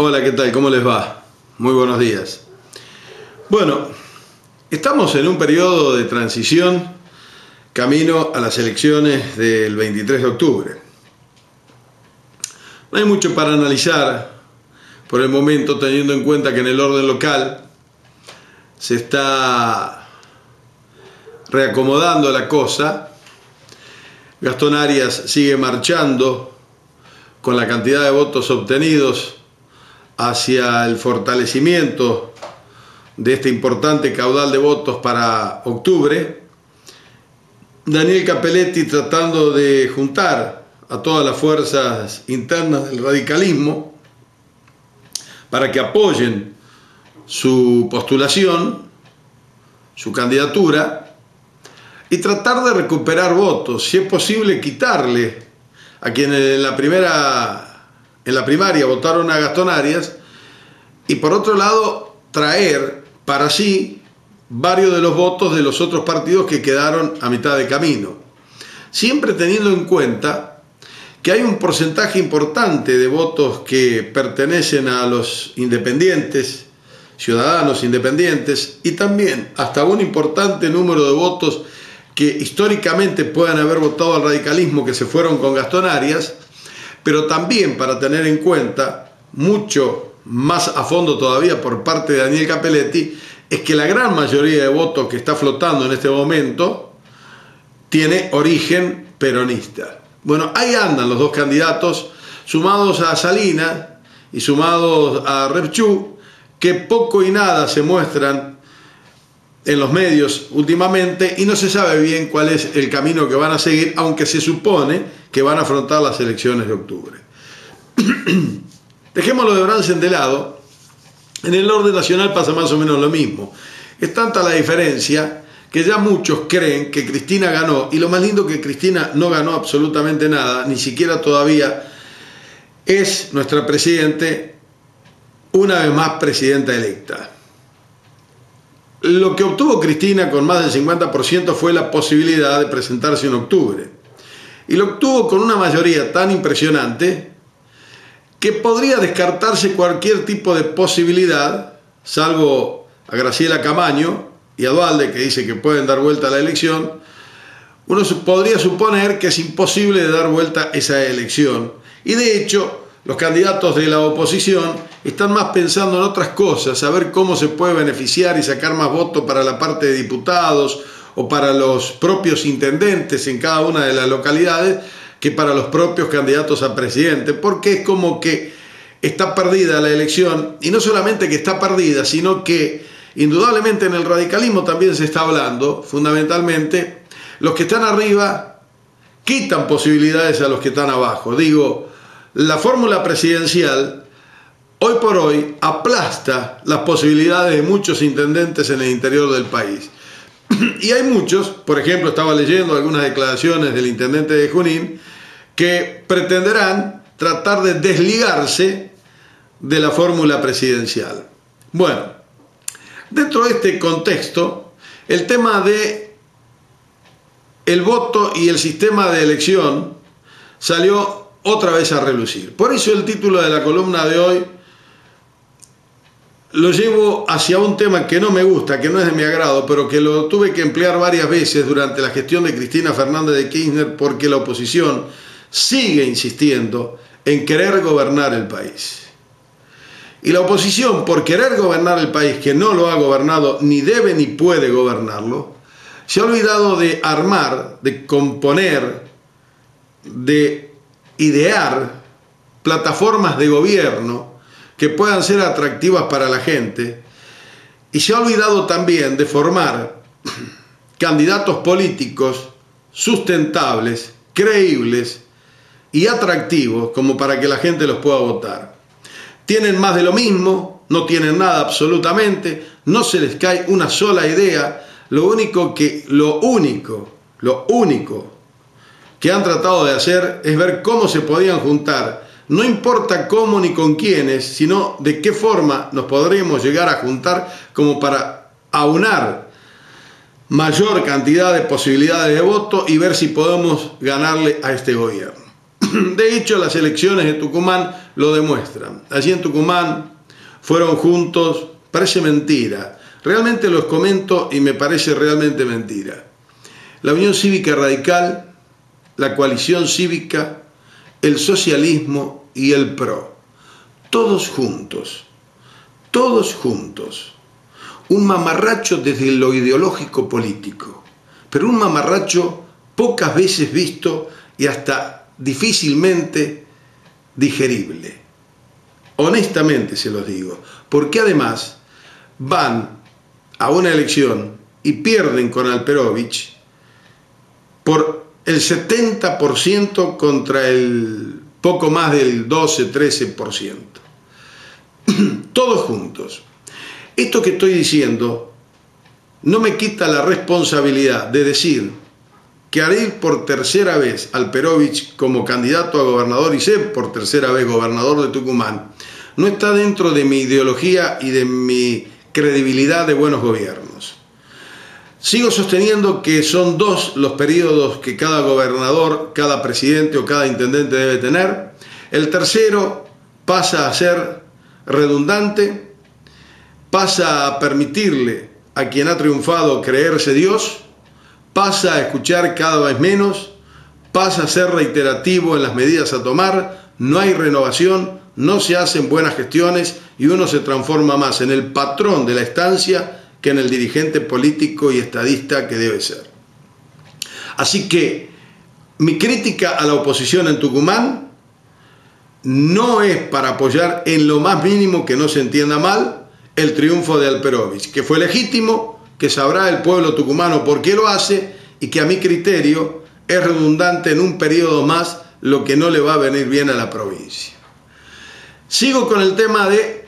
Hola, ¿qué tal? ¿Cómo les va? Muy buenos días. Bueno, estamos en un periodo de transición camino a las elecciones del 23 de octubre. No hay mucho para analizar por el momento, teniendo en cuenta que en el orden local se está reacomodando la cosa. Gastón Arias sigue marchando con la cantidad de votos obtenidos hacia el fortalecimiento de este importante caudal de votos para octubre. Daniel Cappelletti tratando de juntar a todas las fuerzas internas del radicalismo para que apoyen su postulación, su candidatura, y tratar de recuperar votos, si es posible quitarle a quienes en la primaria votaron a Gastón Arias, y por otro lado traer para sí varios de los votos de los otros partidos que quedaron a mitad de camino, siempre teniendo en cuenta que hay un porcentaje importante de votos que pertenecen a los independientes, ciudadanos independientes, y también hasta un importante número de votos que históricamente puedan haber votado al radicalismo que se fueron con Gastón Arias, pero también para tener en cuenta, mucho más a fondo todavía por parte de Daniel Cappelletti, es que la gran mayoría de votos que está flotando en este momento tiene origen peronista. Bueno, ahí andan los dos candidatos, sumados a Salinas y sumados a Repchú, que poco y nada se muestran en los medios últimamente y no se sabe bien cuál es el camino que van a seguir, aunque se supone que van a afrontar las elecciones de octubre. Dejémoslo de Bransen de lado. En el orden nacional pasa más o menos lo mismo. Es tanta la diferencia que ya muchos creen que Cristina ganó, y lo más lindo que Cristina no ganó absolutamente nada, ni siquiera todavía es nuestra presidente, una vez más presidenta electa. Lo que obtuvo Cristina con más del 50% fue la posibilidad de presentarse en octubre. Y lo obtuvo con una mayoría tan impresionante que podría descartarse cualquier tipo de posibilidad, salvo a Graciela Camaño y a Duhalde, que dice que pueden dar vuelta a la elección. Uno podría suponer que es imposible de dar vuelta esa elección. Y de hecho, los candidatos de la oposición están más pensando en otras cosas, a ver cómo se puede beneficiar y sacar más votos para la parte de diputados o para los propios intendentes en cada una de las localidades, que para los propios candidatos a presidente, porque es como que está perdida la elección, y no solamente que está perdida, sino que indudablemente en el radicalismo también se está hablando, fundamentalmente, los que están arriba quitan posibilidades a los que están abajo. Digo, la fórmula presidencial hoy por hoy aplasta las posibilidades de muchos intendentes en el interior del país. Y hay muchos, por ejemplo, estaba leyendo algunas declaraciones del intendente de Junín, que pretenderán tratar de desligarse de la fórmula presidencial. Bueno, dentro de este contexto, el tema de el voto y el sistema de elección salió otra vez a relucir. Por eso el título de la columna de hoy lo llevo hacia un tema que no me gusta, que no es de mi agrado, pero que lo tuve que emplear varias veces durante la gestión de Cristina Fernández de Kirchner, porque la oposición sigue insistiendo en querer gobernar el país. Y la oposición, por querer gobernar el país, que no lo ha gobernado, ni debe ni puede gobernarlo, se ha olvidado de armar, de componer, de idear plataformas de gobierno que puedan ser atractivas para la gente, y se ha olvidado también de formar candidatos políticos sustentables, creíbles y atractivos como para que la gente los pueda votar. Tienen más de lo mismo, no tienen nada absolutamente, no se les cae una sola idea. Lo único que han tratado de hacer es ver cómo se podían juntar, no importa cómo ni con quiénes, sino de qué forma nos podríamos llegar a juntar como para aunar mayor cantidad de posibilidades de voto y ver si podemos ganarle a este gobierno. De hecho, las elecciones de Tucumán lo demuestran. Allí en Tucumán fueron juntos, parece mentira, realmente los comento y me parece realmente mentira. La Unión Cívica Radical, la Coalición Cívica, el socialismo y el PRO, todos juntos, un mamarracho desde lo ideológico político, pero un mamarracho pocas veces visto y hasta difícilmente digerible. Honestamente se los digo, porque además van a una elección y pierden con Alperovich por el 70% contra el poco más del 12-13%. Todos juntos. Esto que estoy diciendo no me quita la responsabilidad de decir que haré por tercera vez Alperovich como candidato a gobernador y ser por tercera vez gobernador de Tucumán, no está dentro de mi ideología y de mi credibilidad de buenos gobiernos. Sigo sosteniendo que son dos los periodos que cada gobernador, cada presidente o cada intendente debe tener. El tercero pasa a ser redundante, pasa a permitirle a quien ha triunfado creerse Dios, pasa a escuchar cada vez menos, pasa a ser reiterativo en las medidas a tomar, no hay renovación, no se hacen buenas gestiones y uno se transforma más en el patrón de la estancia que en el dirigente político y estadista que debe ser. Así que mi crítica a la oposición en Tucumán no es para apoyar en lo más mínimo, que no se entienda mal, el triunfo de Alperovich, que fue legítimo, que sabrá el pueblo tucumano por qué lo hace y que a mi criterio es redundante en un periodo más, lo que no le va a venir bien a la provincia. Sigo con el tema de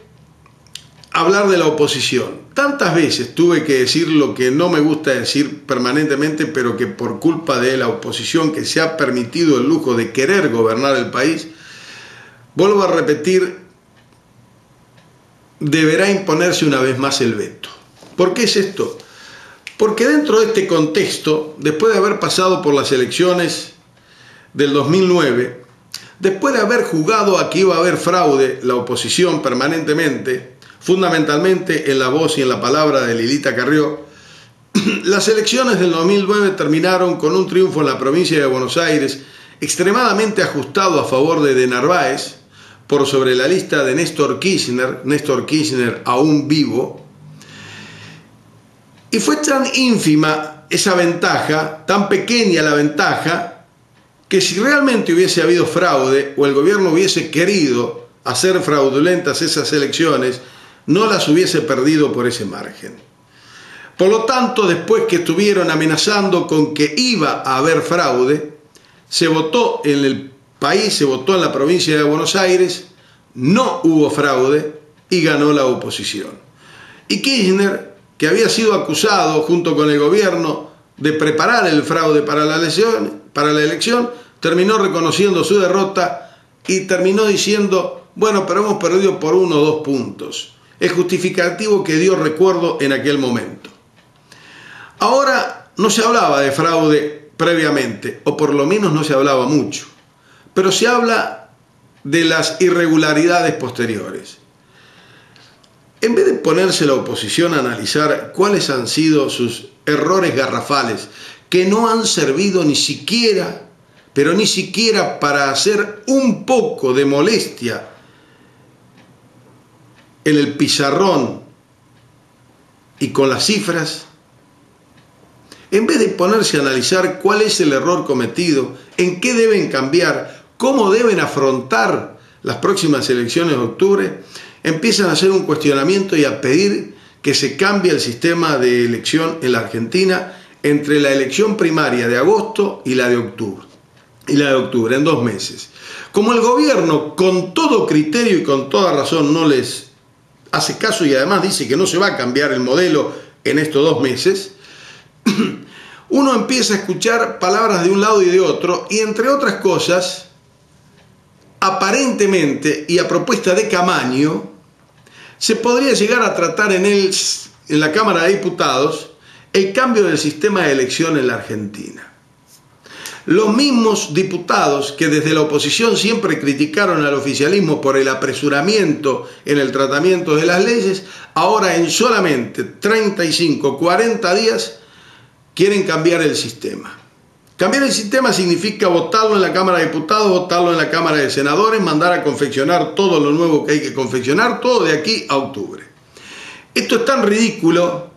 hablar de la oposición. Tantas veces tuve que decir lo que no me gusta decir permanentemente, pero que por culpa de la oposición que se ha permitido el lujo de querer gobernar el país, vuelvo a repetir, deberá imponerse una vez más el veto. ¿Por qué es esto? Porque dentro de este contexto, después de haber pasado por las elecciones del 2009, después de haber jugado a que iba a haber fraude la oposición permanentemente, fundamentalmente en la voz y en la palabra de Lilita Carrió, las elecciones del 2009 terminaron con un triunfo en la provincia de Buenos Aires extremadamente ajustado a favor de Narváez, por sobre la lista de Néstor Kirchner aún vivo, y fue tan ínfima esa ventaja, tan pequeña la ventaja, que si realmente hubiese habido fraude o el gobierno hubiese querido hacer fraudulentas esas elecciones, no las hubiese perdido por ese margen. Por lo tanto, después que estuvieron amenazando con que iba a haber fraude, se votó en el país, se votó en la provincia de Buenos Aires, no hubo fraude y ganó la oposición. Y Kirchner, que había sido acusado junto con el gobierno de preparar el fraude para la elección, terminó reconociendo su derrota y terminó diciendo, bueno, pero hemos perdido por 1 o 2 puntos. El justificativo que dio recuerdo en aquel momento. Ahora no se hablaba de fraude previamente, o por lo menos no se hablaba mucho, pero se habla de las irregularidades posteriores. En vez de ponerse la oposición a analizar cuáles han sido sus errores garrafales, que no han servido ni siquiera, pero ni siquiera para hacer un poco de molestia en el pizarrón y con las cifras, en vez de ponerse a analizar cuál es el error cometido, en qué deben cambiar, cómo deben afrontar las próximas elecciones de octubre, empiezan a hacer un cuestionamiento y a pedir que se cambie el sistema de elección en la Argentina entre la elección primaria de agosto y la de octubre, en 2 meses. Como el gobierno, con todo criterio y con toda razón, no les hace caso y además dice que no se va a cambiar el modelo en estos 2 meses, uno empieza a escuchar palabras de un lado y de otro, y entre otras cosas, aparentemente y a propuesta de Camaño, se podría llegar a tratar en la Cámara de Diputados el cambio del sistema de elección en la Argentina. Los mismos diputados que desde la oposición siempre criticaron al oficialismo por el apresuramiento en el tratamiento de las leyes, ahora en solamente 35, 40 días quieren cambiar el sistema. Cambiar el sistema significa votarlo en la Cámara de Diputados, votarlo en la Cámara de Senadores, mandar a confeccionar todo lo nuevo que hay que confeccionar, todo de aquí a octubre. Esto es tan ridículo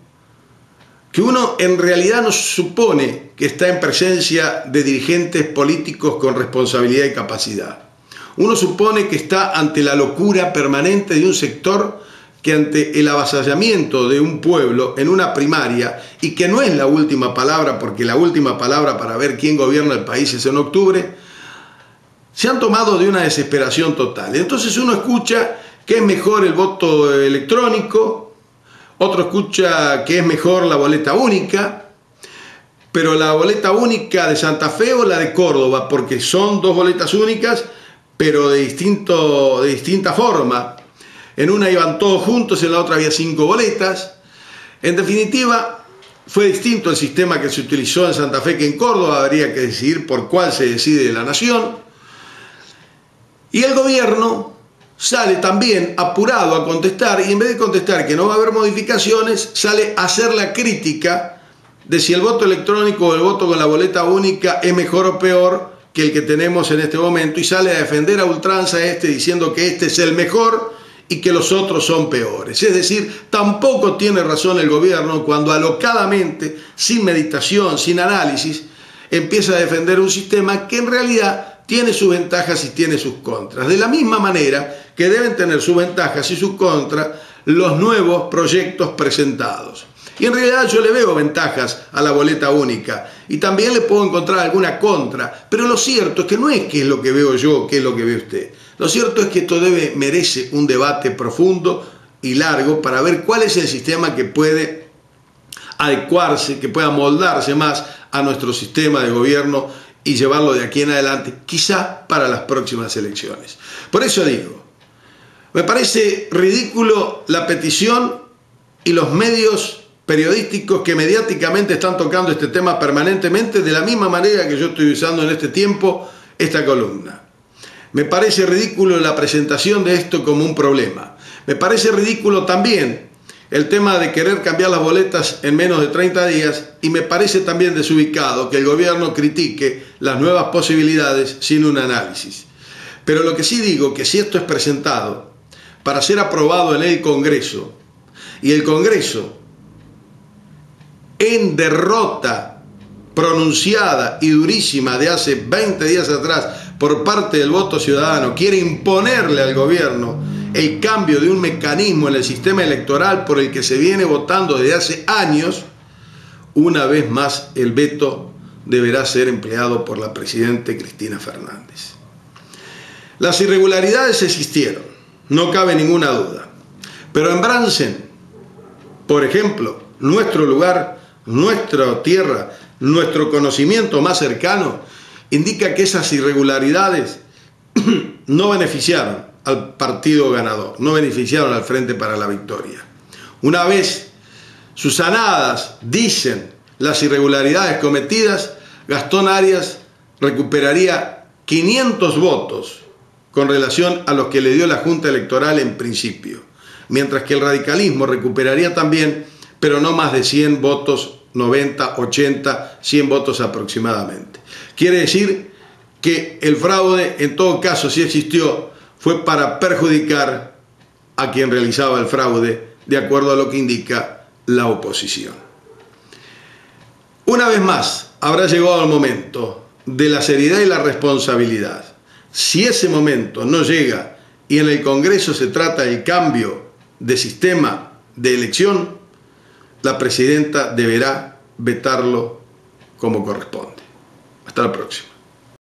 que uno en realidad no supone que está en presencia de dirigentes políticos con responsabilidad y capacidad. Uno supone que está ante la locura permanente de un sector que ante el avasallamiento de un pueblo en una primaria, y que no es la última palabra, porque la última palabra para ver quién gobierna el país es en octubre, se han tomado de una desesperación total. Entonces uno escucha que es mejor el voto electrónico, otro escucha que es mejor la boleta única, pero la boleta única de Santa Fe o la de Córdoba, porque son dos boletas únicas, pero de distinta forma. En una iban todos juntos, en la otra había 5 boletas. En definitiva, fue distinto el sistema que se utilizó en Santa Fe que en Córdoba. Habría que decidir por cuál se decide la nación. Y el gobierno sale también apurado a contestar, y en vez de contestar que no va a haber modificaciones, sale a hacer la crítica de si el voto electrónico o el voto con la boleta única es mejor o peor que el que tenemos en este momento, y sale a defender a ultranza diciendo que este es el mejor y que los otros son peores. Es decir, tampoco tiene razón el gobierno cuando alocadamente, sin meditación, sin análisis, empieza a defender un sistema que en realidad tiene sus ventajas y tiene sus contras. De la misma manera que deben tener sus ventajas y sus contras los nuevos proyectos presentados. Y en realidad yo le veo ventajas a la boleta única y también le puedo encontrar alguna contra, pero lo cierto es que no es qué es lo que veo yo, qué es lo que ve usted. Lo cierto es que esto merece un debate profundo y largo para ver cuál es el sistema que puede adecuarse, que pueda moldarse más a nuestro sistema de gobierno y llevarlo de aquí en adelante, quizá para las próximas elecciones. Por eso digo, me parece ridículo la petición y los medios periodísticos que mediáticamente están tocando este tema permanentemente, de la misma manera que yo estoy usando en este tiempo esta columna. Me parece ridículo la presentación de esto como un problema. Me parece ridículo también el tema de querer cambiar las boletas en menos de 30 días, y me parece también desubicado que el gobierno critique las nuevas posibilidades sin un análisis. Pero lo que sí digo, que si esto es presentado para ser aprobado en el Congreso, y el Congreso en derrota pronunciada y durísima de hace 20 días atrás por parte del voto ciudadano quiere imponerle al gobierno el cambio de un mecanismo en el sistema electoral por el que se viene votando desde hace años, una vez más el veto deberá ser empleado por la presidenta Cristina Fernández. Las irregularidades existieron, no cabe ninguna duda, pero en Bransen, por ejemplo, nuestro lugar, nuestra tierra, nuestro conocimiento más cercano, indica que esas irregularidades no beneficiaron al partido ganador, no beneficiaron al Frente para la Victoria. Una vez subsanadas, dicen, las irregularidades cometidas, Gastón Arias recuperaría 500 votos con relación a los que le dio la Junta Electoral en principio, mientras que el radicalismo recuperaría también, pero no más de 100 votos, 90, 80, 100 votos aproximadamente. Quiere decir que el fraude, en todo caso, si existió, fue para perjudicar a quien realizaba el fraude, de acuerdo a lo que indica la oposición. Una vez más, habrá llegado el momento de la seriedad y la responsabilidad. Si ese momento no llega y en el Congreso se trata del cambio de sistema de elección, la presidenta deberá vetarlo como corresponde. Hasta la próxima.